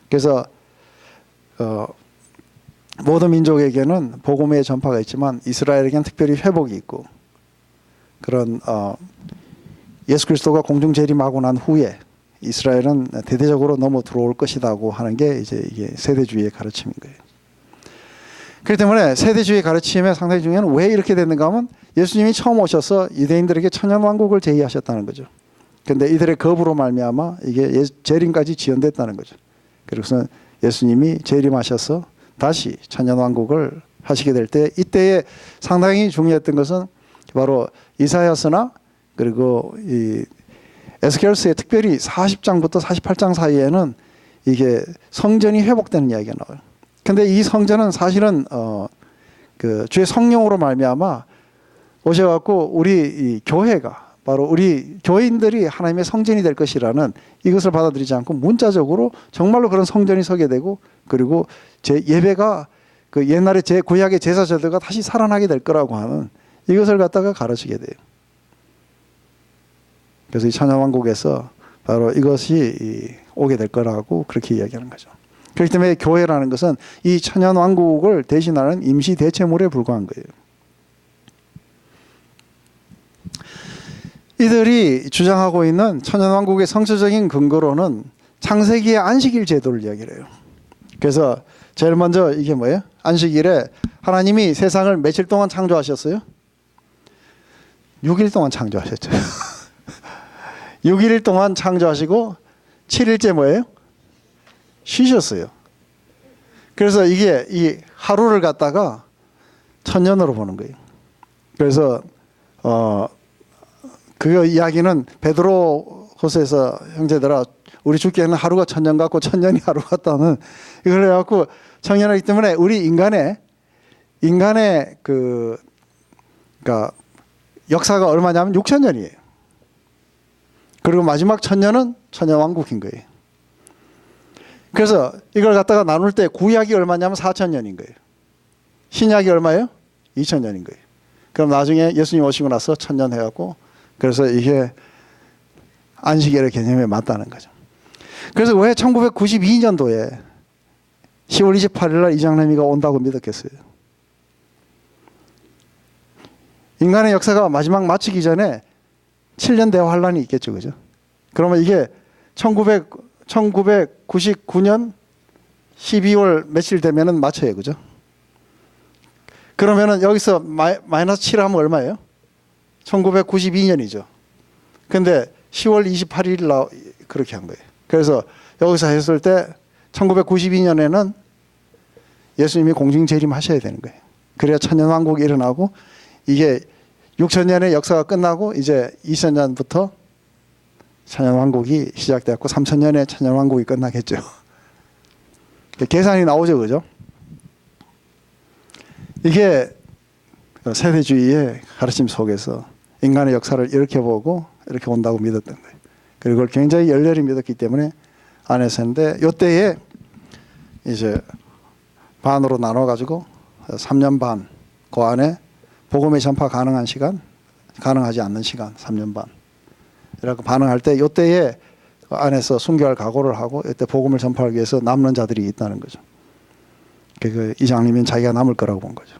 그래서 모든 민족에게는 복음의 전파가 있지만 이스라엘에게는 특별히 회복이 있고 그런 예수 그리스도가 공중 재림하고 난 후에 이스라엘은 대대적으로 넘어 들어올 것이라고 하는 게 이제 이게 세대주의의 가르침인 거예요. 그렇기 때문에 세대주의 가르침의 상당히 중요한 왜 이렇게 됐는가 하면 예수님이 처음 오셔서 유대인들에게 천년왕국을 제의하셨다는 거죠. 그런데 이들의 거부로 말미암아 이게 재림까지 지연됐다는 거죠. 그래서 예수님이 재림하셔서 다시 천년왕국을 하시게 될 때 이때에 상당히 중요했던 것은 바로 이사야서나 그리고 이 에스겔서의 특별히 40장부터 48장 사이에는 이게 성전이 회복되는 이야기가 나와요. 근데 이 성전은 사실은 그 주의 성령으로 말미암아 오셔갖고 우리 이 교회가 바로 우리 교인들이 하나님의 성전이 될 것이라는 이것을 받아들이지 않고 문자적으로 정말로 그런 성전이 서게 되고 그리고 제 예배가 그 옛날에 제 구약의 제사제도가 다시 살아나게 될 거라고 하는 이것을 갖다가 가르치게 돼요. 그래서 이 천년왕국에서 바로 이것이 오게 될 거라고 그렇게 이야기하는 거죠. 그렇기 때문에 교회라는 것은 이 천년왕국을 대신하는 임시 대체물에 불과한 거예요. 이들이 주장하고 있는 천년왕국의 성서적인 근거로는 창세기의 안식일 제도를 이야기를 해요. 그래서 제일 먼저 이게 뭐예요? 안식일에 하나님이 세상을 며칠 동안 창조하셨어요? 6일 동안 창조하셨죠. 6일 동안 창조하시고 7일째 뭐예요? 쉬셨어요. 그래서 이게 이 하루를 갖다가 천년으로 보는 거예요. 그래서 그 이야기는 베드로후서에서 형제들아 우리 주께는 하루가 천년 같고 천년이 하루 같다는 이걸 해갖고 청년하기 때문에 우리 인간의 그러니까 역사가 얼마냐면 6천년이에요. 그리고 마지막 천년은 천년왕국인 거예요. 그래서 이걸 갖다가 나눌 때 구약이 얼마냐면 4천년인 거예요. 신약이 얼마예요? 2천년인 거예요. 그럼 나중에 예수님 오시고 나서 천년 해갖고 그래서 이게 안식일의 개념에 맞다는 거죠. 그래서 왜 1992년도에 10월 28일 날 이장래미가 온다고 믿었겠어요? 인간의 역사가 마지막 마치기 전에 7년 대환란이 있겠죠. 그죠? 그러면 이게 1999년 12월 며칠 되면은 맞춰요. 그죠? 그러면은 여기서 마이너스 7 하면 얼마예요? 1992년이죠. 근데 10월 28일 날 그렇게 한 거예요. 그래서 여기서 했을 때 1992년에는 예수님이 공중 재림하셔야 되는 거예요. 그래야 천년왕국이 일어나고 이게 6천년의 역사가 끝나고 이제 2000년부터 천년왕국이 시작되었고 3000년에 천년왕국이 끝나겠죠. 계산이 나오죠. 그죠? 이게 세대주의의 가르침 속에서 인간의 역사를 이렇게 보고 이렇게 온다고 믿었던 거예요. 그리고 그걸 굉장히 열렬히 믿었기 때문에 안 했었는데 이때에 이제 반으로 나눠가지고 3년 반 그 안에 복음의 전파 가능한 시간, 가능하지 않는 시간 3년 반 이렇게 반응할 때 이때에 그 안에서 순교할 각오를 하고 이때 복음을 전파하기 위해서 남는 자들이 있다는 거죠. 그 이장님은 자기가 남을 거라고 본 거죠.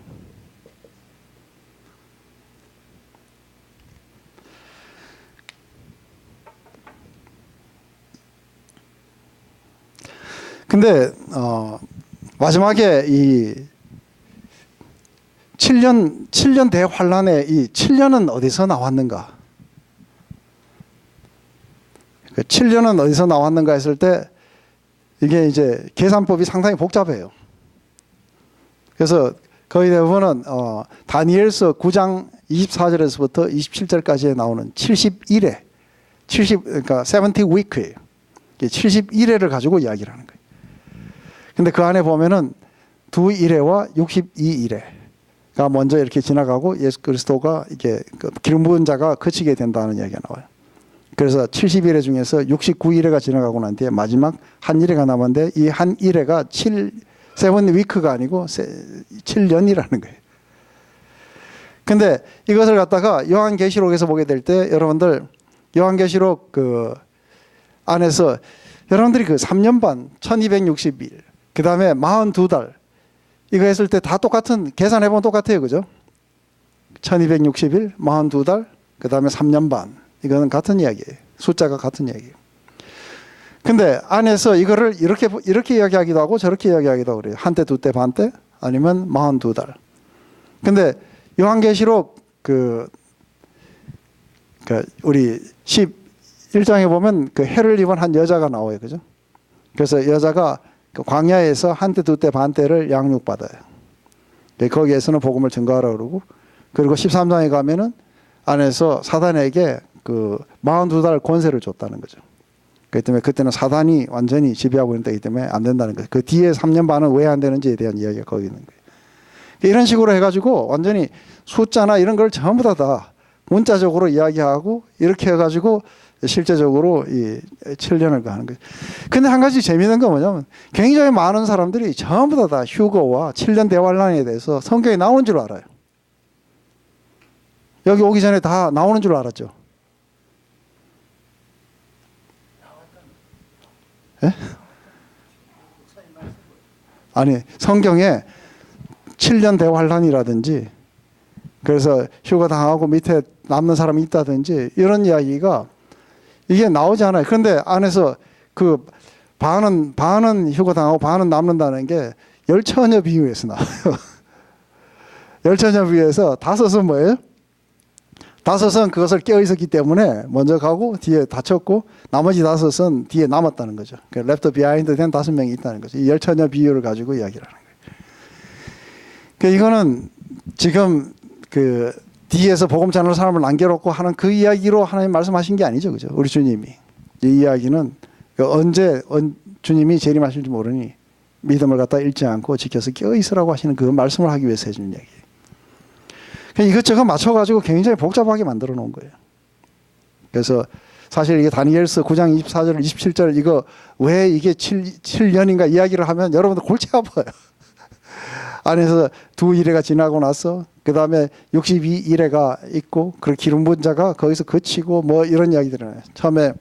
근데 마지막에 이 7년 대환란에 이 7년은 어디서 나왔는가? 그 7년은 어디서 나왔는가 했을 때 이게 이제 계산법이 상당히 복잡해요. 그래서 거의 대부분은 다니엘서 9장 24절에서부터 27절까지에 나오는 71회, 그러니까 70week예요. 71회를 가지고 이야기를 하는 거예요. 근데 그 안에 보면은 2일회와 62일회가 먼저 이렇게 지나가고 예수 그리스도가 이게 기름 부은 자가 그치게 된다는 이야기가 나와요. 그래서 70일회 중에서 69일회가 지나가고 난 뒤에 마지막 한 일회가 남았는데 이 한 일회가 7위크가 아니고 7년이라는 거예요. 근데 이것을 갖다가 요한계시록에서 보게 될 때 여러분들 요한계시록 그 안에서 여러분들이 그 3년 반 1260일 그 다음에 42달 이거 했을 때 다 똑같은 계산해보면 똑같아요. 그죠? 1260일 42달 그 다음에 3년 반 이거는 같은 이야기예요. 숫자가 같은 이야기예요. 근데 안에서 이거를 이렇게 이야기하기도 하고 저렇게 이야기하기도 하고 그래요. 한때, 두때, 반때 아니면 42달. 근데 요한계시록 우리 11장에 보면 그 해를 입은 한 여자가 나와요. 그죠? 그래서 여자가 그 광야에서 한때, 두때, 반때를 양육받아요. 거기에서는 복음을 증거하라고 그러고, 그리고 13장에 가면은 안에서 사단에게 그 42달 권세를 줬다는 거죠. 그렇기 때문에 그때는 사단이 완전히 지배하고 있는 때이기 때문에 안 된다는 거예요. 그 뒤에 3년 반은 왜 안 되는지에 대한 이야기가 거기 있는 거예요. 이런 식으로 해가지고 완전히 숫자나 이런 걸 전부 다 문자적으로 이야기하고 이렇게 해가지고 실제적으로 이 7년을 가는 거예요. 근데 한 가지 재미있는 건 뭐냐면 굉장히 많은 사람들이 전부 다 휴거와 7년 대환란에 대해서 성경에 나오는 줄 알아요. 여기 오기 전에 다 나오는 줄 알았죠. 예? 아니 성경에 7년 대환란이라든지 그래서 휴가 당하고 밑에 남는 사람이 있다든지 이런 이야기가 이게 나오지 않아요. 그런데 안에서 그 반은 휴가 당하고 반은 남는다는 게 열처녀 비유에서 나와요. 열처녀 비유에서 다섯은 뭐예요? 다섯은 그것을 깨어 있었기 때문에 먼저 가고 뒤에 다쳤고 나머지 다섯은 뒤에 남았다는 거죠. left behind 된 5명이 있다는 거죠. 이 열처녀 비유를 가지고 이야기를 하는 거예요. 이거는 지금 그 뒤에서 복음 전하는 사람을 남겨놓고 하는 그 이야기로 하나님 말씀하신 게 아니죠. 그죠? 우리 주님이. 이 이야기는 언제 주님이 재림하실지 모르니 믿음을 갖다 잃지 않고 지켜서 깨어 있으라고 하시는 그 말씀을 하기 위해서 해주는 이야기예요. 이것저것 맞춰가지고 굉장히 복잡하게 만들어 놓은 거예요. 그래서 사실 이게 다니엘서 9장 24절, 27절 이거 왜 이게 7년인가 이야기를 하면 여러분들 골치 아파요. 안에서 2일회가 지나고 나서 그 다음에 62일회가 있고 그 기름 부은 자가 거기서 그치고 뭐 이런 이야기들을 해요. 처음에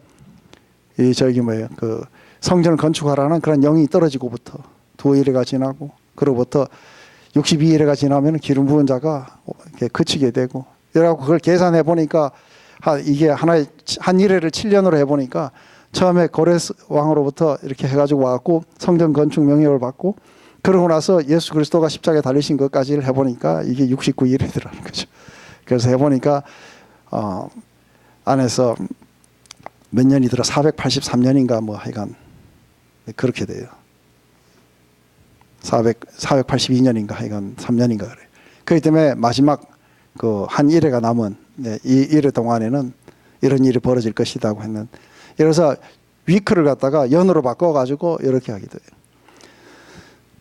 그 성전을 건축하라는 그런 영이 떨어지고부터 2일회가 지나고 그로부터 62일회가 지나면 기름 부은 자가 이렇게 그치게 되고 이래갖고 그걸 계산해 보니까 이게 하나의 한 일회를 7년으로 해보니까 처음에 고레스 왕으로부터 이렇게 해가지고 와갖고 성전 건축 명령을 받고 그러고 나서 예수 그리스도가 십자가에 달리신 것까지를 해보니까 이게 69일이더라는 거죠. 그래서 해보니까 안에서 몇 년이더라 483년인가 뭐 하여간 그렇게 돼요. 482년인가 하여간 3년인가 그래요. 그렇기 때문에 마지막 그 한 일회가 남은 이 일회 동안에는 이런 일이 벌어질 것이라고 했는. 그래서 위크를 갖다가 연으로 바꿔가지고 이렇게 하기도 해요.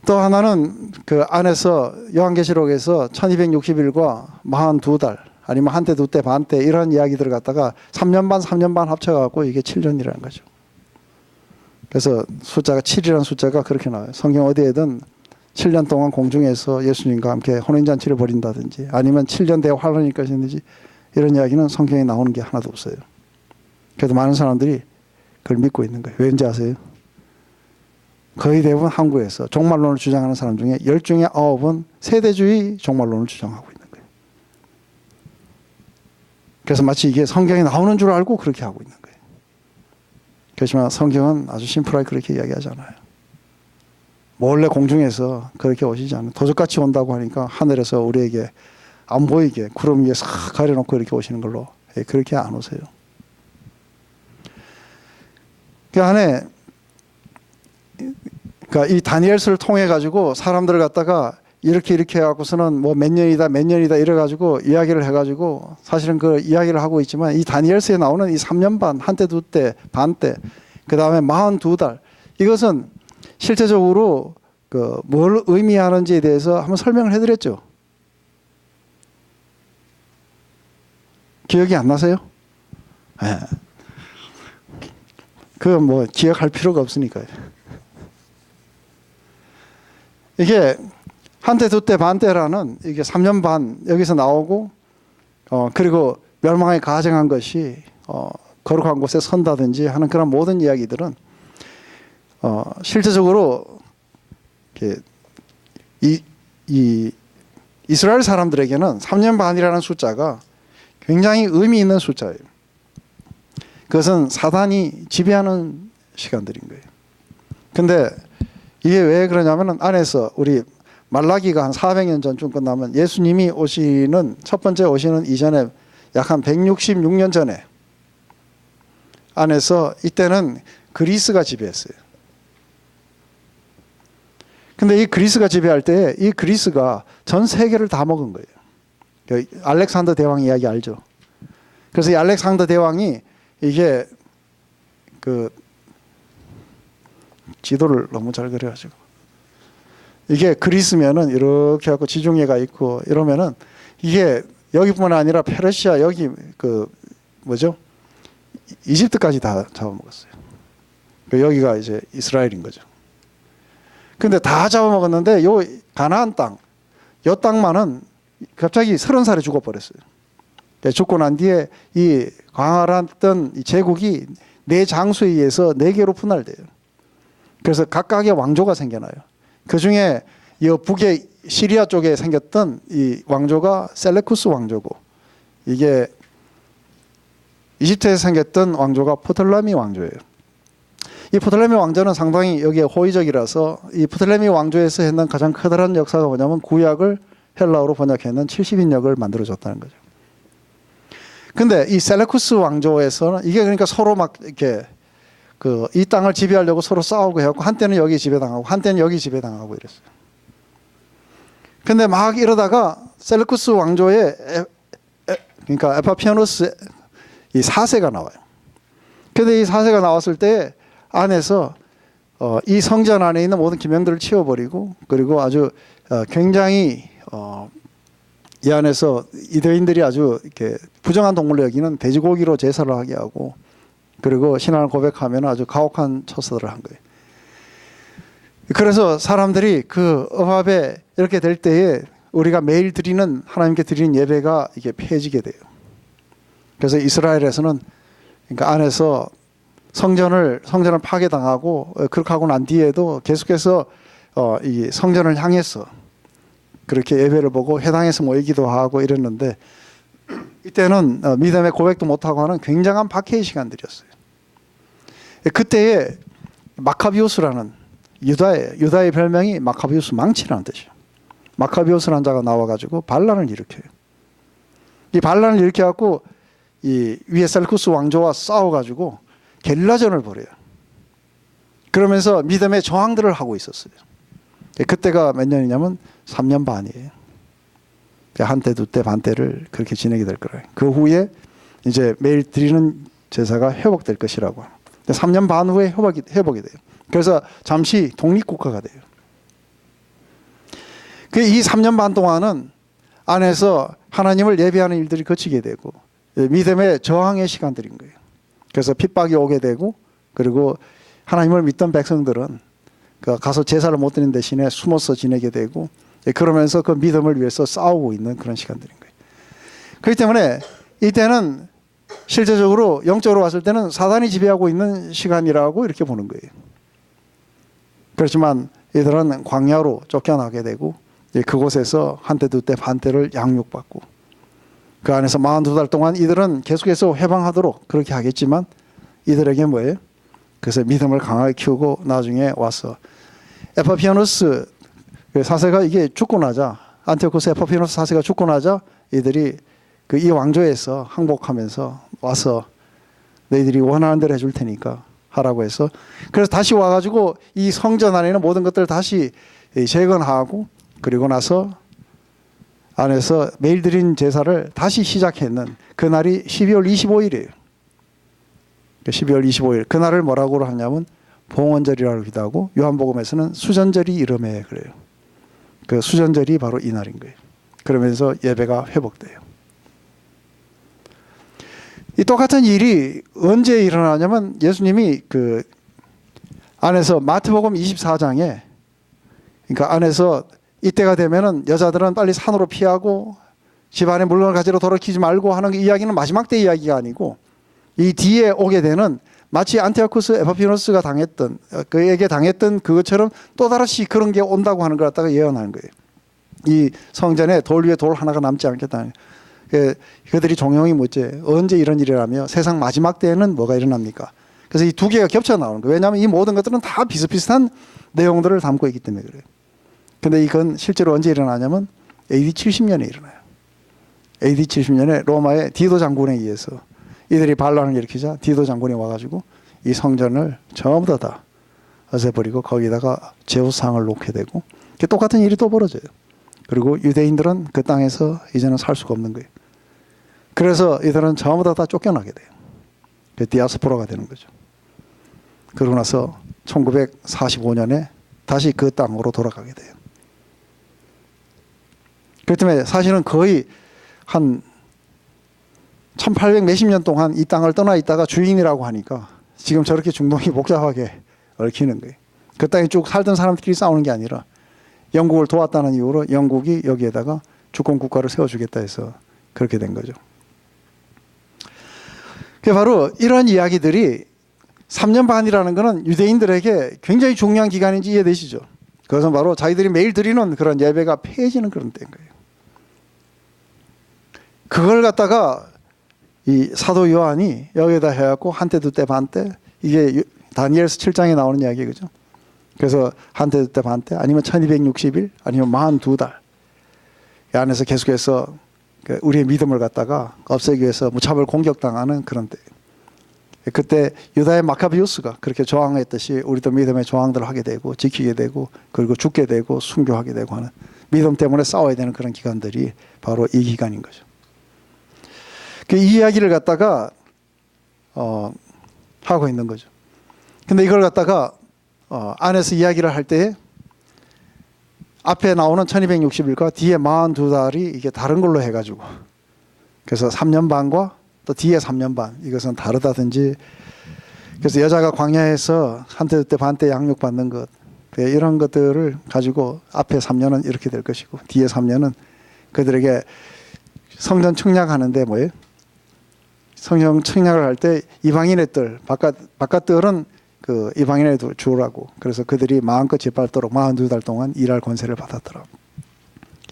또 하나는 그 안에서 요한계시록에서 1260일과 42달 아니면 한때 두때 반때 이런 이야기들을 갖다가 3년 반 합쳐갖고 이게 7년이라는 거죠. 그래서 숫자가 7이라는 숫자가 그렇게 나와요. 성경 어디에든 7년 동안 공중에서 예수님과 함께 혼인잔치를 벌인다든지 아니면 7년 대환란일 것이든지 이런 이야기는 성경에 나오는 게 하나도 없어요. 그래도 많은 사람들이 그걸 믿고 있는 거예요. 왠지 아세요? 거의 대부분 한국에서 종말론을 주장하는 사람 중에 10중에 9은 세대주의 종말론을 주장하고 있는 거예요. 그래서 마치 이게 성경에 나오는 줄 알고 그렇게 하고 있는 거예요. 그렇지만 성경은 아주 심플하게 그렇게 이야기하지 않아요. 몰래 공중에서 그렇게 오시지 않아요. 도적같이 온다고 하니까 하늘에서 우리에게 안 보이게 구름 위에 싹 가려놓고 이렇게 오시는 걸로 그렇게 안 오세요. 그 안에 그러니까 이 다니엘서를 통해 가지고 사람들을 갖다가 이렇게 해갖고서는 뭐 몇 년이다 이래 가지고 이야기를 해가지고 사실은 그 이야기를 하고 있지만 이 다니엘서에 나오는 이 3년 반 한때 두때 반때 그 다음에 42달 이것은 실제적으로 그 뭘 의미하는지에 대해서 한번 설명을 해드렸죠. 기억이 안 나세요? 네. 그건 뭐 기억할 필요가 없으니까요. 이게 한때 두때 반때라는 이게 3년 반 여기서 나오고 그리고 멸망에 가증한 것이 거룩한 곳에 선다든지 하는 그런 모든 이야기들은 실제적으로 이렇게 이 이스라엘 사람들에게는 3년 반이라는 숫자가 굉장히 의미 있는 숫자예요. 그것은 사단이 지배하는 시간들인 거예요. 근데 이게 왜 그러냐면은 안에서 우리 말라기가 한 400년 전쯤 끝나면 예수님이 오시는 첫 번째 오시는 이전에 약 한 166년 전에 안에서 이때는 그리스가 지배했어요. 근데 이 그리스가 지배할 때 이 그리스가 전 세계를 다 먹은 거예요. 알렉산더 대왕 이야기 알죠? 그래서 이 알렉산더 대왕이 이게 그 지도를 너무 잘 그려가지고 이게 그리스면은 이렇게 하고 지중해가 있고 이러면은 이게 여기뿐만 아니라 페르시아 여기 그 뭐죠? 이집트까지 다 잡아먹었어요. 여기가 이제 이스라엘인 거죠. 근데 다 잡아먹었는데 요 가나안 땅, 요 땅만은 갑자기 30살에 죽어버렸어요. 죽고 난 뒤에 이 광활했던 이 제국이 네 장수에 의해서 네 개로 분할돼요. 그래서 각각의 왕조가 생겨나요. 그 중에 이 북의 시리아 쪽에 생겼던 이 왕조가 셀레쿠스 왕조고, 이게 이집트에서 생겼던 왕조가 프톨레미 왕조예요. 이 프톨레미 왕조는 상당히 여기에 호의적이라서 이 프톨레미 왕조에서 했는 가장 커다란 역사가 뭐냐면 구약을 헬라어로 번역했는 70인역을 만들어줬다는 거죠. 근데 이 셀레쿠스 왕조에서는 이게 그러니까 서로 막 이렇게 그 이 땅을 지배하려고 서로 싸우고 해갖고 한때는 여기 지배당하고 한때는 여기 지배당하고 이랬어요. 근데 막 이러다가 셀레쿠스 왕조의 그러니까 에파피아누스 이 4세가 나와요. 근데 이 4세가 나왔을 때 안에서 이 성전 안에 있는 모든 기명들을 치워버리고, 그리고 아주 굉장히 이 안에서 유대인들이 아주 이렇게 부정한 동물로 여기는 돼지고기로 제사를 하게 하고, 그리고 신앙을 고백하면 아주 가혹한 처사들을 한 거예요. 그래서 사람들이 그 억압에 이렇게 될 때에 우리가 매일 드리는 하나님께 드리는 예배가 이게 폐해지게 돼요. 그래서 이스라엘에서는 그러니까 안에서 성전을 파괴당하고 그렇게 하고 난 뒤에도 계속해서 이 성전을 향해서 그렇게 예배를 보고 회당에서 모이기도 하고 이랬는데, 이때는 믿음의 고백도 못하고 하는 굉장한 박해의 시간들이었어요. 그때에 마카비우스라는 유다의 별명이 마카비우스 망치라는 뜻이에요. 마카비우스라는 자가 나와가지고 반란을 일으켜요. 이 반란을 일으켜갖고 이 위에 셀쿠스 왕조와 싸워가지고 게릴라전을 벌여요. 그러면서 믿음의 저항들을 하고 있었어요. 그때가 몇 년이냐면 3년 반이에요. 한때 두때 반때를 그렇게 지내게 될 거예요. 그 후에 이제 매일 드리는 제사가 회복될 것이라고. 3년 반 후에 회복이 돼요. 그래서 잠시 독립국가가 돼요. 이 3년 반 동안은 안에서 하나님을 예배하는 일들이 거치게 되고 믿음의 저항의 시간들인 거예요. 그래서 핍박이 오게 되고, 그리고 하나님을 믿던 백성들은 가서 제사를 못 드리는 대신에 숨어서 지내게 되고, 그러면서 그 믿음을 위해서 싸우고 있는 그런 시간들인 거예요. 그렇기 때문에 이때는 실제적으로 영적으로 봤을 때는 사단이 지배하고 있는 시간이라고 이렇게 보는 거예요. 그렇지만 이들은 광야로 쫓겨나게 되고 그곳에서 한때 두때 반때를 양육받고, 그 안에서 42달 동안 이들은 계속해서 회방하도록 그렇게 하겠지만 이들에게 뭐예요? 그래서 믿음을 강하게 키우고 나중에 와서 에파피아누스 4세가 이게 죽고 나자, 안티오코스 에파피아누스 4세가 죽고 나자 이들이 이 왕조에서 항복하면서 와서 너희들이 원하는 대로 해줄 테니까 하라고 해서, 그래서 다시 와가지고 이 성전 안에 있는 모든 것들을 다시 재건하고, 그리고 나서 안에서 매일 드린 제사를 다시 시작했는 그날이 12월 25일이에요. 12월 25일. 그날을 뭐라고 하냐면 봉헌절이라고 하기도 하고, 요한복음에서는 수전절이 이름에 그래요. 그 수전절이 바로 이 날인 거예요. 그러면서 예배가 회복돼요. 이 똑같은 일이 언제 일어나냐면 예수님이 그 안에서 마태복음 24장에, 그러니까 안에서 이때가 되면은 여자들은 빨리 산으로 피하고 집안에 물건을 가지러 돌이키지 말고 하는 그 이야기는 마지막 때 이야기가 아니고 이 뒤에 오게 되는 마치 안티오쿠스 에파피누스가 당했던 그에게 당했던 그것처럼 또다시 그런 게 온다고 하는 걸 갖다가 예언하는 거예요. 이 성전에 돌 위에 돌 하나가 남지 않겠다는. 그들이 종용이 뭐지? 언제 이런 일이라며 세상 마지막 때에는 뭐가 일어납니까? 그래서 이 두 개가 겹쳐 나오는 거예요. 왜냐하면 이 모든 것들은 다 비슷비슷한 내용들을 담고 있기 때문에 그래요. 근데 이건 실제로 언제 일어나냐면 AD 70년에 일어나요. AD 70년에 로마의 디도 장군에 의해서 이들이 반란을 일으키자 디도 장군이 와가지고 이 성전을 전부 다 없애버리고 거기다가 제후상을 놓게 되고 똑같은 일이 또 벌어져요. 그리고 유대인들은 그 땅에서 이제는 살 수가 없는 거예요. 그래서 이들은 전부 다 쫓겨나게 돼요. 디아스포라가 되는 거죠. 그러고 나서 1945년에 다시 그 땅으로 돌아가게 돼요. 그렇기 때문에 사실은 거의 한 1800 몇십 년 동안 이 땅을 떠나 있다가 주인이라고 하니까 지금 저렇게 중동이 복잡하게 얽히는 거예요. 그 땅에 쭉 살던 사람들끼리 싸우는 게 아니라 영국을 도왔다는 이유로 영국이 여기에다가 주권 국가를 세워주겠다 해서 그렇게 된 거죠. 바로 이런 이야기들이 3년 반이라는 것은 유대인들에게 굉장히 중요한 기간인지 이해되시죠? 그것은 바로 자기들이 매일 드리는 그런 예배가 폐해지는 그런 때인 거예요. 그걸 갖다가 이 사도 요한이 여기에다 해갖고 한때 두때 반때 이게 다니엘서 7장에 나오는 이야기 그죠? 그래서 한때 두때 반때 아니면 1260일 아니면 42달 이 안에서 계속해서 우리의 믿음을 갖다가 없애기 위해서 무차별 공격당하는 그런 때. 그때 유다의 마카비우스가 그렇게 저항했듯이 우리도 믿음의 저항들을 하게 되고 지키게 되고 그리고 죽게 되고 순교하게 되고 하는 믿음 때문에 싸워야 되는 그런 기간들이 바로 이 기간인 거죠. 이 이야기를 갖다가 하고 있는 거죠. 근데 이걸 갖다가 안에서 이야기를 할 때에 앞에 나오는 1260일과 뒤에 42달이 이게 다른 걸로 해가지고 그래서 3년 반과 또 뒤에 3년 반 이것은 다르다든지 그래서 여자가 광야에서 한때 때 반때 양육 받는 것 이런 것들을 가지고 앞에 3년은 이렇게 될 것이고 뒤에 3년은 그들에게 성전 청약하는데 뭐예요? 성전 청약을 할 때 이방인의 뜰 바깥 뜰은 그 이방인의 주라고 그래서 그들이 마음껏 짓밟도록 42달 동안 일할 권세를 받았더라고.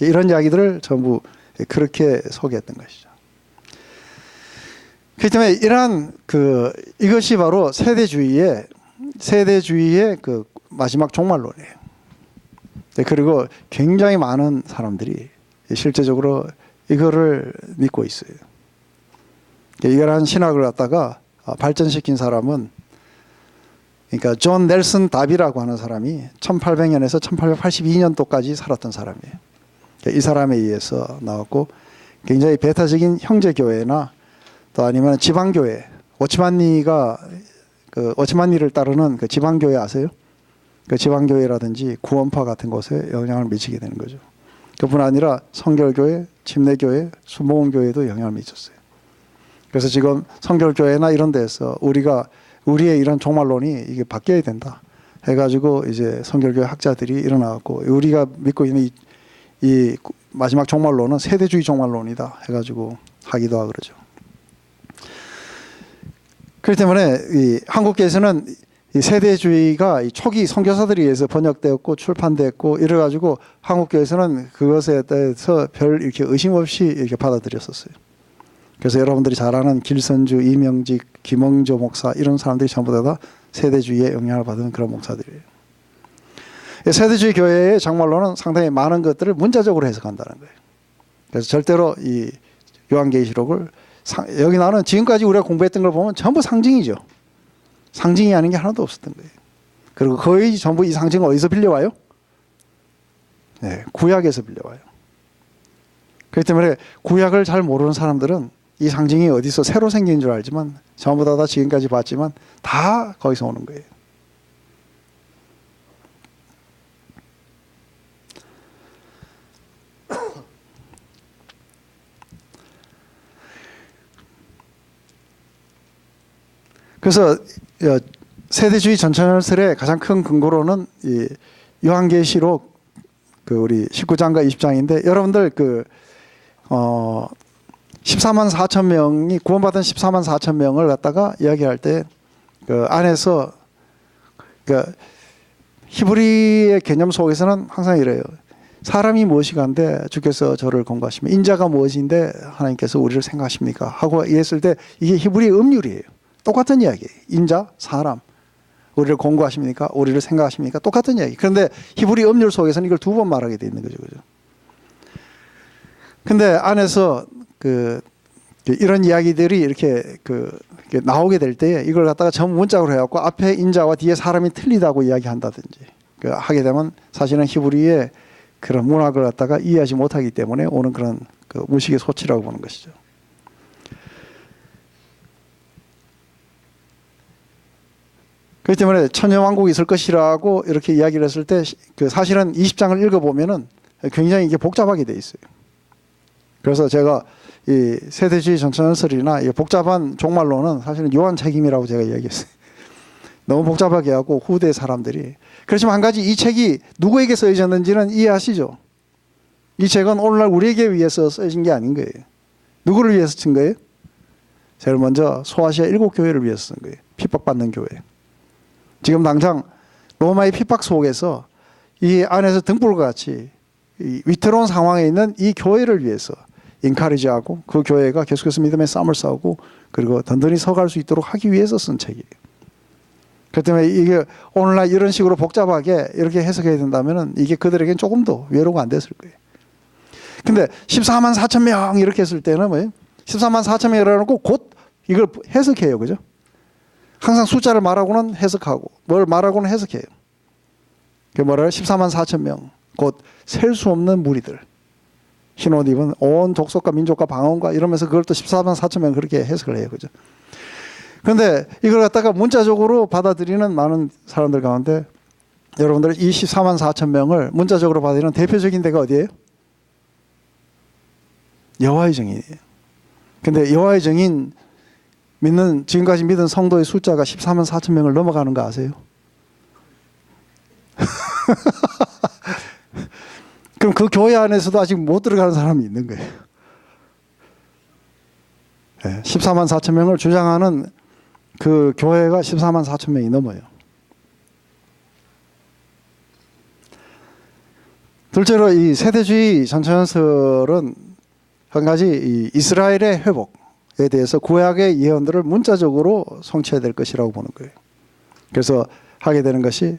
이런 이야기들을 전부 그렇게 소개했던 것이죠. 그렇기 때문에 이러한 이것이 바로 세대주의의 그 마지막 종말론이에요. 그리고 굉장히 많은 사람들이 실제적으로 이거를 믿고 있어요. 이러한 신학을 갖다가 발전시킨 사람은 그러니까 존 넬슨 다비라고 하는 사람이 1800년에서 1882년도까지 살았던 사람이에요. 이 사람에 의해서 나왔고 굉장히 배타적인 형제교회나 또 아니면 지방교회 오치만니가 오치만니를 따르는 그 지방교회 아세요? 그 지방교회라든지 구원파 같은 곳에 영향을 미치게 되는 거죠. 그뿐 아니라 성결교회, 침례교회, 수목원교회도 영향을 미쳤어요. 그래서 지금 성결교회나 이런 데서 우리의 이런 종말론이 이게 바뀌어야 된다 해가지고 이제 성결교회 학자들이 일어나고 우리가 믿고 있는 이 마지막 종말론은 세대주의 종말론이다 해가지고 하기도 하고 그러죠. 그렇기 때문에 이 한국교회에서는 이 세대주의가 이 초기 선교사들에 의해서 번역되었고 출판되었고 이래가지고 한국교회에서는 그것에 대해서 별 이렇게 의심 없이 이렇게 받아들였었어요. 그래서 여러분들이 잘 아는 길선주, 이명직, 김영조 목사 이런 사람들이 전부 다 세대주의의 영향을 받은 그런 목사들이에요. 세대주의 교회의 정말로는 상당히 많은 것들을 문자적으로 해석한다는 거예요. 그래서 절대로 이 요한계시록을 여기 나오는 지금까지 우리가 공부했던 걸 보면 전부 상징이죠. 상징이 아닌 게 하나도 없었던 거예요. 그리고 거의 전부 이 상징을 어디서 빌려와요? 네, 구약에서 빌려와요. 그렇기 때문에 구약을 잘 모르는 사람들은 이 상징이 어디서 새로 생긴 줄 알지만 전부 다 지금까지 봤지만 다 거기서 오는 거예요. 그래서 세대주의 전철설의 가장 큰 근거로는 이 요한계시록 우리 19장과 20장인데 여러분들 14만 4천 명이 구원받은 14만 4천 명을 갖다가 이야기할 때 그 안에서 그 히브리의 개념 속에서는 항상 이래요. 사람이 무엇이간데 주께서 저를 권고하시며 인자가 무엇인데 하나님께서 우리를 생각하십니까? 하고 이랬을 때 이게 히브리의 음률이에요. 똑같은 이야기예요. 인자, 사람. 우리를 권고하십니까? 우리를 생각하십니까? 똑같은 이야기. 그런데 히브리 음률 속에서는 이걸 두 번 말하게 돼 있는 거죠. 그죠? 근데 안에서 이런 이야기들이 이렇게 나오게 될 때 이걸 갖다가 전부 문자로 해갖고 앞에 인자와 뒤에 사람이 틀리다고 이야기한다든지 하게 되면 사실은 히브리의 그런 문학을 갖다가 이해하지 못하기 때문에 오는 그런 무식의 소치라고 보는 것이죠. 그렇기 때문에 천년왕국이 있을 것이라고 이렇게 이야기를 했을 때 사실은 20장을 읽어보면은 굉장히 이게 복잡하게 돼 있어요. 그래서 제가 이 세대주의 전천연설이나 이 복잡한 종말론은 사실은 요한 책임이라고 제가 이야기했어요. 너무 복잡하게 하고 후대 사람들이. 그렇지만 한 가지 이 책이 누구에게 쓰여졌는지는 이해하시죠? 이 책은 오늘날 우리에게 위해서 쓰여진 게 아닌 거예요. 누구를 위해서 쓴 거예요? 제일 먼저 소아시아 7교회를 위해서 쓴 거예요. 핍박받는 교회. 지금 당장 로마의 핍박 속에서 이 안에서 등불과 같이 이 위태로운 상황에 있는 이 교회를 위해서 인카리지하고 그 교회가 계속해서 믿음의 싸움을 싸우고 그리고 든든히 서갈 수 있도록 하기 위해서 쓴 책이에요. 그렇기 때문에 이게 오늘날 이런 식으로 복잡하게 이렇게 해석해야 된다면 이게 그들에게는 조금 더 외로가 안 됐을 거예요. 근데 14만 4천 명 이렇게 했을 때는 뭐예요? 14만 4천 명이라고 놓고 곧 이걸 해석해요. 그죠? 항상 숫자를 말하고는 해석하고 뭘 말하고는 해석해요. 그게 뭐라요? 14만 4천 명. 곧 셀 수 없는 무리들. 흰 옷 입은 온 족속과 민족과 방언과 이러면서 그걸 또 14만 4천 명 그렇게 해석을 해요. 그죠? 그런데 이걸 갖다가 문자적으로 받아들이는 많은 사람들 가운데 여러분들 이 14만 4천 명을 문자적으로 받아들이는 대표적인 데가 어디예요? 여호와의 증인이에요. 근데 여호와의 증인 지금까지 믿은 성도의 숫자가 14만 4천 명을 넘어가는 거 아세요? 그럼 그 교회 안에서도 아직 못 들어가는 사람이 있는 거예요. 14만 4천 명을 주장하는 그 교회가 14만 4천 명이 넘어요. 둘째로 이 세대주의 전천연설은 한 가지 이 이스라엘의 회복에 대해서 구약의 예언들을 문자적으로 성취해야 될 것이라고 보는 거예요. 그래서 하게 되는 것이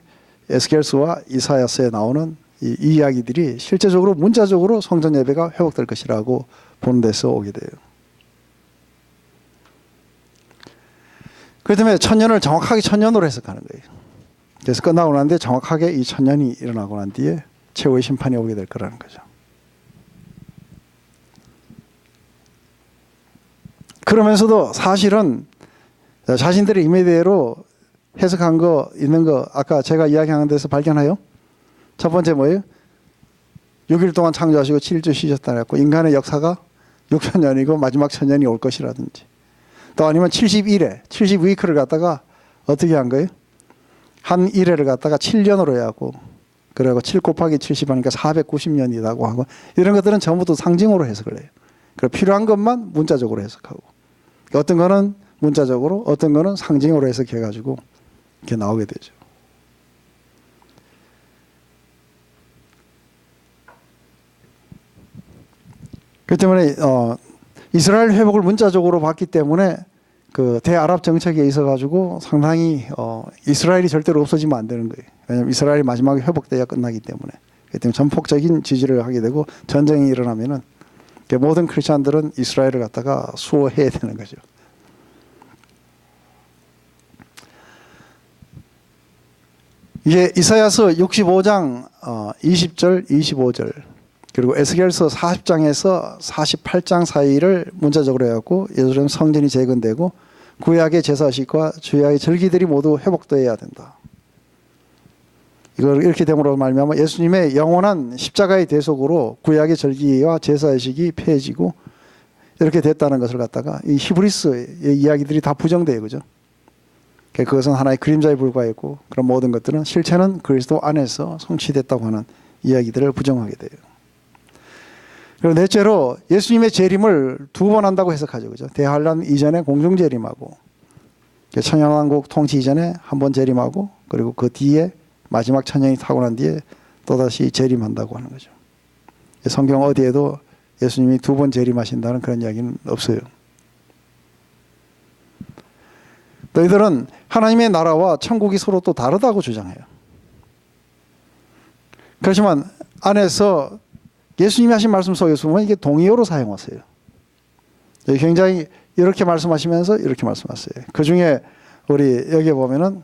에스겔서와 이사야서에 나오는 이 이야기들이 실제적으로 문자적으로 성전 예배가 회복될 것이라고 보는 데서 오게 돼요. 그렇기 때문에 천년을 정확하게 천년으로 해석하는 거예요. 그래서 끝나고 난 뒤에 정확하게 이 천년이 일어나고 난 뒤에 최후의 심판이 오게 될 거라는 거죠. 그러면서도 사실은 자신들의 임의대로 해석한 거 있는 거 아까 제가 이야기하는 데서 발견해요. 첫 번째 뭐예요? 6일 동안 창조하시고 7주 쉬셨다 그랬고 인간의 역사가 6천년이고 마지막 천년이 올 것이라든지 또 아니면 71회, 70위크를 갖다가 어떻게 한 거예요? 한 1회를 갖다가 7년으로 해갖고 그리고 7 곱하기 70 하니까 490년이라고 하고 이런 것들은 전부 다 상징으로 해석을 해요. 그리고 필요한 것만 문자적으로 해석하고 어떤 거는 문자적으로 어떤 거는 상징으로 해석해가지고 이렇게 나오게 되죠. 그렇기 때문에 이스라엘 회복을 문자적으로 봤기 때문에 그 대아랍 정책에 있어 가지고 상당히 이스라엘이 절대로 없어지면 안 되는 거예요. 왜냐하면 이스라엘이 마지막에 회복돼야 끝나기 때문에. 그렇기 때문에 전폭적인 지지를 하게 되고 전쟁이 일어나면은 모든 크리스천들은 이스라엘을 갖다가 수호해야 되는 거죠. 이게 이사야서 65장 20절, 25절 그리고 에스겔서 40장에서 48장 사이를 문자적으로 해갖고 예루살렘 성전이 재건되고 구약의 제사식과 주약의 절기들이 모두 회복되어야 된다. 이걸 이렇게 됨으로 말미암아 예수님의 영원한 십자가의 대속으로 구약의 절기와 제사식이 폐해지고 이렇게 됐다는 것을 갖다가 이 히브리스의 이야기들이 다 부정돼요, 그죠? 그것은 하나의 그림자에 불과했고 그런 모든 것들은 실체는 그리스도 안에서 성취됐다고 하는 이야기들을 부정하게 돼요. 그리고 넷째로 예수님의 재림을 2번 한다고 해석하죠, 그죠? 대환란 이전에 공중 재림하고 천년왕국 통치 이전에 한 번 재림하고 그리고 그 뒤에 마지막 천년이 타고 난 뒤에 또다시 재림한다고 하는 거죠. 성경 어디에도 예수님이 두 번 재림하신다는 그런 이야기는 없어요. 너희들은 하나님의 나라와 천국이 서로 또 다르다고 주장해요. 그렇지만 안에서 예수님이 하신 말씀 속에서 보면 이게 동의어로 사용하세요. 굉장히 이렇게 말씀하시면서 이렇게 말씀하세요. 그 중에 우리 여기에 보면은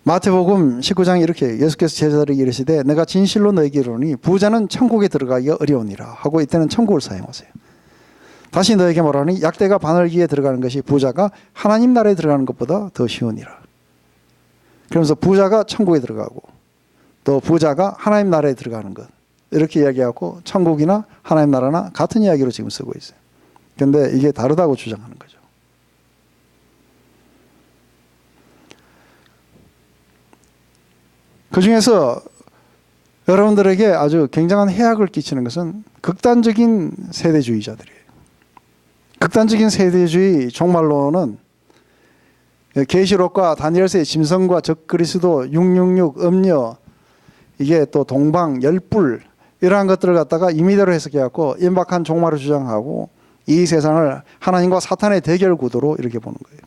마태복음 19장에 이렇게 예수께서 제자들에게 이르시되 내가 진실로 너희에게 이르노니 부자는 천국에 들어가기가 어려우니라 하고 이때는 천국을 사용하세요. 다시 너에게 말하니 약대가 바늘기에 들어가는 것이 부자가 하나님 나라에 들어가는 것보다 더 쉬우니라. 그러면서 부자가 천국에 들어가고 또 부자가 하나님 나라에 들어가는 것 이렇게 이야기하고 천국이나 하나님 나라나 같은 이야기로 지금 쓰고 있어요. 그런데 이게 다르다고 주장하는 거죠. 그 중에서 여러분들에게 아주 굉장한 해악을 끼치는 것은 극단적인 세대주의자들이에요. 극단적인 세대주의 종말론은 계시록과 다니엘서의 짐승과 적그리스도 666 음녀 이게 또 동방 열불 이러한 것들을 갖다가 임의대로 해석해갖고 임박한 종말을 주장하고 이 세상을 하나님과 사탄의 대결 구도로 이렇게 보는 거예요.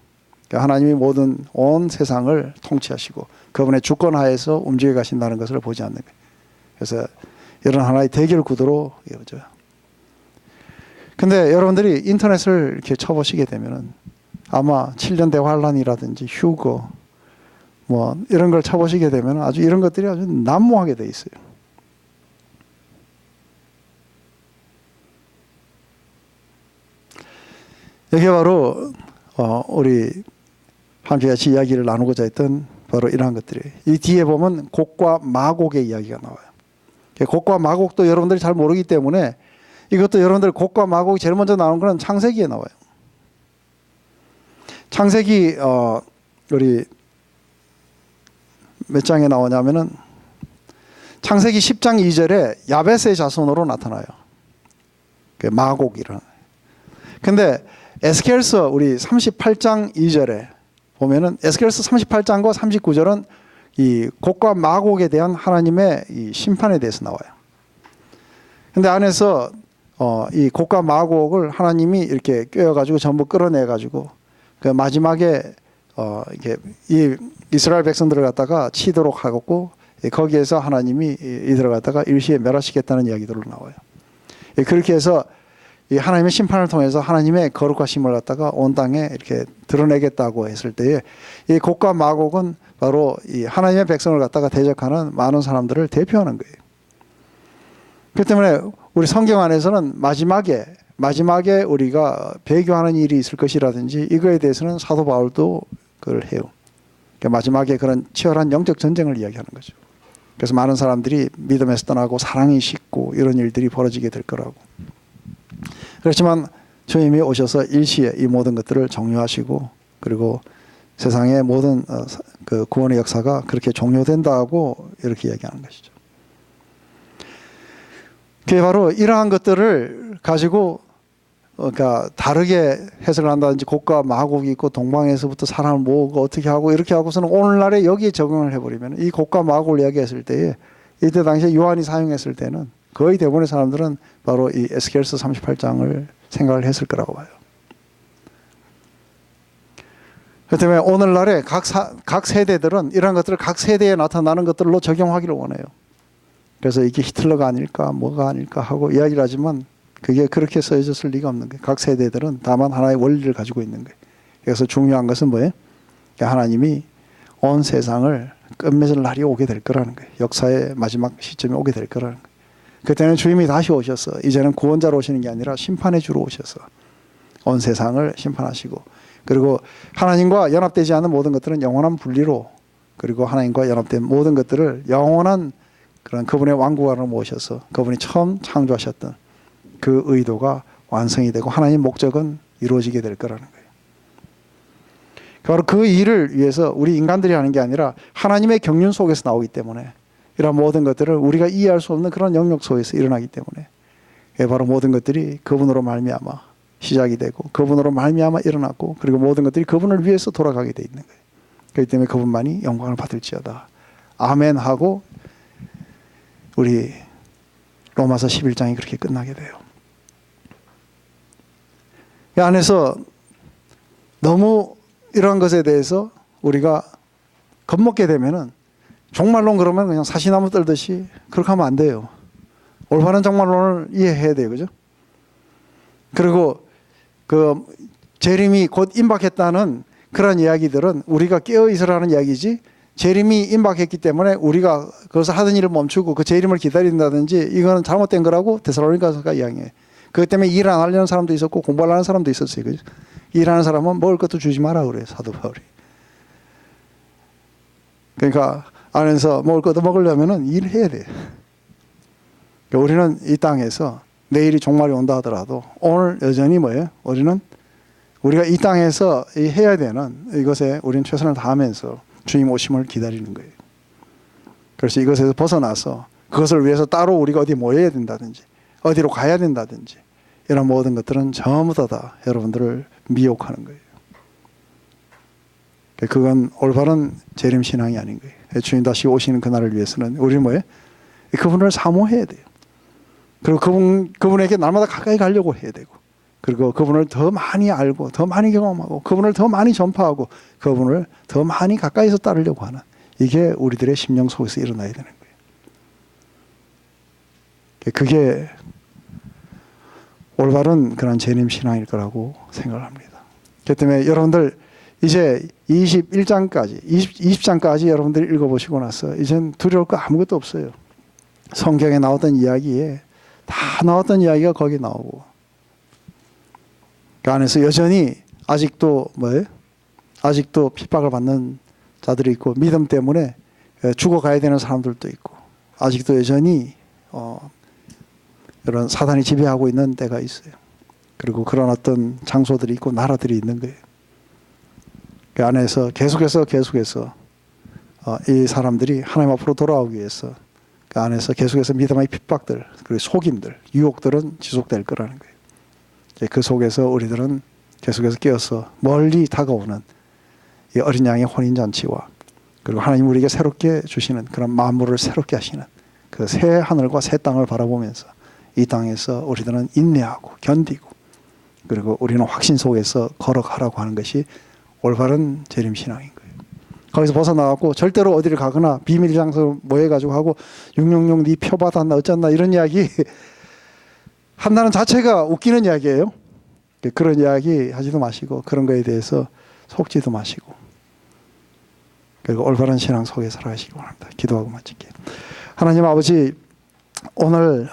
그러니까 하나님이 모든 온 세상을 통치하시고 그분의 주권 하에서 움직여 가신다는 것을 보지 않는 거예요. 그래서 이런 하나의 대결 구도로 이어져요. 근데 여러분들이 인터넷을 이렇게 쳐보시게 되면은 아마 7년 대환란이라든지 휴거 뭐 이런 걸 쳐보시게 되면 아주 이런 것들이 아주 난무하게 돼 있어요. 여기 바로 우리 함께 같이 이야기를 나누고자 했던 바로 이러한 것들이에요. 이 뒤에 보면 곡과 마곡의 이야기가 나와요. 곡과 마곡도 여러분들이 잘 모르기 때문에 이것도 여러분들 곡과 마곡이 제일 먼저 나오는 건 창세기에 나와요. 창세기 우리 몇 장에 나오냐면은 창세기 10장 2절에 야벳의 자손으로 나타나요. 마곡이라는. 근데 에스겔서 우리 38장 2절에 보면은 에스겔서 38장과 39절은 이 곡과 마곡에 대한 하나님의 이 심판에 대해서 나와요. 근데 안에서 이 곡과 마곡을 하나님이 이렇게 꿰어가지고 전부 끌어내가지고 그 마지막에 이게 이 이스라엘 백성들을 갖다가 치도록 하고 거기에서 하나님이 이들을 갖다가 일시에 멸하시겠다는 이야기들로 나와요. 그렇게 해서 이 하나님의 심판을 통해서 하나님의 거룩하심을 갖다가 온 땅에 이렇게 드러내겠다고 했을 때에 이 곡과 마곡은 바로 이 하나님의 백성을 갖다가 대적하는 많은 사람들을 대표하는 거예요. 그렇기 때문에 우리 성경 안에서는 마지막에 우리가 배교하는 일이 있을 것이라든지 이거에 대해서는 사도 바울도 그걸 해요. 그러니까 마지막에 그런 치열한 영적 전쟁을 이야기하는 거죠. 그래서 많은 사람들이 믿음에서 떠나고 사랑이 식고 이런 일들이 벌어지게 될 거라고. 그렇지만 주님이 오셔서 일시에 이 모든 것들을 종료하시고 그리고 세상의 모든 그 구원의 역사가 그렇게 종료된다고 이렇게 이야기하는 것이죠. 그게 바로 이러한 것들을 가지고 그러니까 다르게 해석을 한다든지 곡과 마곡이 있고 동방에서부터 사람을 모으고 어떻게 하고 이렇게 하고서는 오늘날에 여기에 적용을 해버리면 이 곡과 마곡을 이야기했을 때에 이때 당시에 요한이 사용했을 때는 거의 대부분의 사람들은 바로 이 에스겔서 38장을 생각을 했을 거라고 봐요. 그렇기 때문에 오늘날에 각 세대들은 이런 것들을 각 세대에 나타나는 것들로 적용하기를 원해요. 그래서 이게 히틀러가 아닐까 뭐가 아닐까 하고 이야기를 하지만 그게 그렇게 써졌을 리가 없는 거예요. 각 세대들은 다만 하나의 원리를 가지고 있는 거예요. 그래서 중요한 것은 뭐예요? 하나님이 온 세상을 끝맺을 날이 오게 될 거라는 거예요. 역사의 마지막 시점이 오게 될 거라는 거예요. 그때는 주님이 다시 오셔서 이제는 구원자로 오시는 게 아니라 심판의 주로 오셔서 온 세상을 심판하시고 그리고 하나님과 연합되지 않은 모든 것들은 영원한 분리로 그리고 하나님과 연합된 모든 것들을 영원한 그런 그분의 왕국 안으로 모셔서 그분이 처음 창조하셨던 그 의도가 완성이 되고 하나님의 목적은 이루어지게 될 거라는 거예요. 바로 그 일을 위해서 우리 인간들이 하는 게 아니라 하나님의 경륜 속에서 나오기 때문에 이런 모든 것들을 우리가 이해할 수 없는 그런 영역 속에서 일어나기 때문에 바로 모든 것들이 그분으로 말미암아 시작이 되고 그분으로 말미암아 일어났고 그리고 모든 것들이 그분을 위해서 돌아가게 돼 있는 거예요. 그렇기 때문에 그분만이 영광을 받을지어다. 아멘 하고 우리 로마서 11장이 그렇게 끝나게 돼요. 이 안에서 너무 이러한 것에 대해서 우리가 겁먹게 되면은 종말론 그러면 그냥 사시나무 떨듯이 그렇게 하면 안 돼요. 올바른 종말론을 이해해야 돼요. 그죠? 그리고 그 재림이 곧 임박했다는 그런 이야기들은 우리가 깨어 있으라는 이야기지, 재림이 임박했기 때문에 우리가 그것을 하던 일을 멈추고 그 재림을 기다린다든지 이거는 잘못된 거라고 데살로니가서가 이야기해요. 그것 때문에 일 안 하려는 사람도 있었고 공부를 하는 사람도 있었어요. 그죠? 일하는 사람은 먹을 것도 주지 마라 그래요. 사도 바울이. 그러니까 안에서 먹을 것도 먹으려면 일해야 돼요. 그러니까 우리는 이 땅에서 내일이 종말이 온다 하더라도 오늘 여전히 뭐예요? 우리가 이 땅에서 해야 되는 이것에 우리는 최선을 다하면서 주님 오심을 기다리는 거예요. 그래서 이것에서 벗어나서 그것을 위해서 따로 우리가 어디 모여야 된다든지 어디로 가야 된다든지 이런 모든 것들은 전부 다 여러분들을 미혹하는 거예요. 그건 올바른 재림신앙이 아닌 거예요. 주님 다시 오시는 그날을 위해서는 우리는 뭐예요? 그분을 사모해야 돼요. 그리고 그분에게 날마다 가까이 가려고 해야 되고, 그리고 그분을 더 많이 알고 더 많이 경험하고 그분을 더 많이 전파하고 그분을 더 많이 가까이서 따르려고 하는, 이게 우리들의 심령 속에서 일어나야 되는 거예요. 그게 올바른 그런 재림신앙일 거라고 생각을 합니다. 그렇기 때문에 여러분들 이제 21장까지 20장까지 여러분들이 읽어보시고 나서 이젠 두려울 거 아무것도 없어요. 성경에 나왔던 이야기에 다 나왔던 이야기가 거기 나오고, 그 안에서 여전히 아직도 뭐예요? 아직도 핍박을 받는 자들이 있고 믿음 때문에 죽어가야 되는 사람들도 있고 아직도 여전히 이런 사단이 지배하고 있는 때가 있어요. 그리고 그런 어떤 장소들이 있고 나라들이 있는 거예요. 그 안에서 계속해서 이 사람들이 하나님 앞으로 돌아오기 위해서 그 안에서 계속해서 믿음의 핍박들, 그리고 속임들, 유혹들은 지속될 거라는 거예요. 그 속에서 우리들은 계속해서 깨어서 멀리 다가오는 이 어린 양의 혼인잔치와 그리고 하나님 우리에게 새롭게 주시는 그런 만물을 새롭게 하시는 그 새 하늘과 새 땅을 바라보면서 이 땅에서 우리들은 인내하고 견디고 그리고 우리는 확신 속에서 걸어가라고 하는 것이 올바른 재림신앙인 거예요. 거기서 벗어나갖고 절대로 어디를 가거나 비밀 장소 모여가지고 하고 666 네 표 받았나 어쩌나 이런 이야기 한다는 자체가 웃기는 이야기예요. 그런 이야기 하지도 마시고 그런 거에 대해서 속지도 마시고 그리고 올바른 신앙 속에 살아가시기 바랍니다. 기도하고 마칠게요. 하나님 아버지, 오늘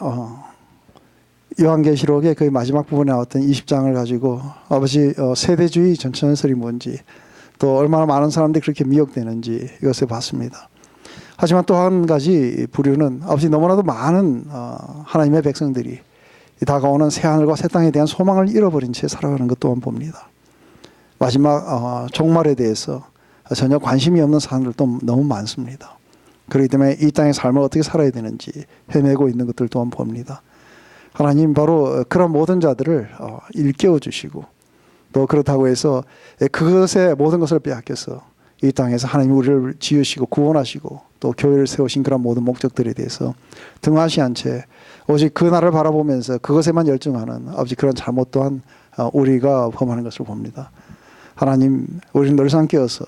요한계시록의 그 마지막 부분에 나왔던 20장을 가지고 아버지 세대주의 전천설이 뭔지 또 얼마나 많은 사람들이 그렇게 미혹되는지 이것을 봤습니다. 하지만 또 한 가지 부류는 아버지 너무나도 많은 하나님의 백성들이 다가오는 새하늘과 새 땅에 대한 소망을 잃어버린 채 살아가는 것 또한 봅니다. 마지막 종말에 대해서 전혀 관심이 없는 사람들도 너무 많습니다. 그렇기 때문에 이 땅의 삶을 어떻게 살아야 되는지 헤매고 있는 것들 또한 봅니다. 하나님 바로 그런 모든 자들을 일깨워 주시고 또 그렇다고 해서 그것의 모든 것을 빼앗겨서 이 땅에서 하나님 우리를 지으시고 구원하시고 또 교회를 세우신 그런 모든 목적들에 대해서 등하시 않채 오직 그 나라를 바라보면서 그것에만 열중하는 아버지 그런 잘못 또한 우리가 범하는 것을 봅니다. 하나님 우리는 늘상 깨어서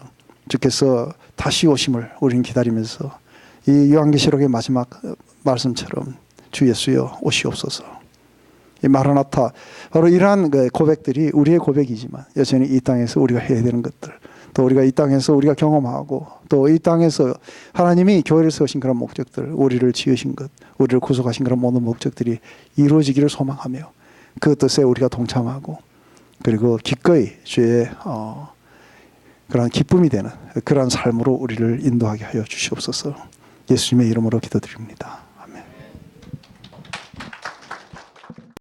주께서 다시 오심을 우리는 기다리면서 이 요한계시록의 마지막 말씀처럼 주 예수여 오시옵소서. 이 마라나타 바로 이러한 고백들이 우리의 고백이지만 여전히 이 땅에서 우리가 해야 되는 것들 또 우리가 이 땅에서 우리가 경험하고 또 이 땅에서 하나님이 교회를 세우신 그런 목적들 우리를 지으신 것 우리를 구속하신 그런 모든 목적들이 이루어지기를 소망하며 그 뜻에 우리가 동참하고 그리고 기꺼이 주의 그런 기쁨이 되는 그런 삶으로 우리를 인도하게 하여 주시옵소서. 예수님의 이름으로 기도드립니다.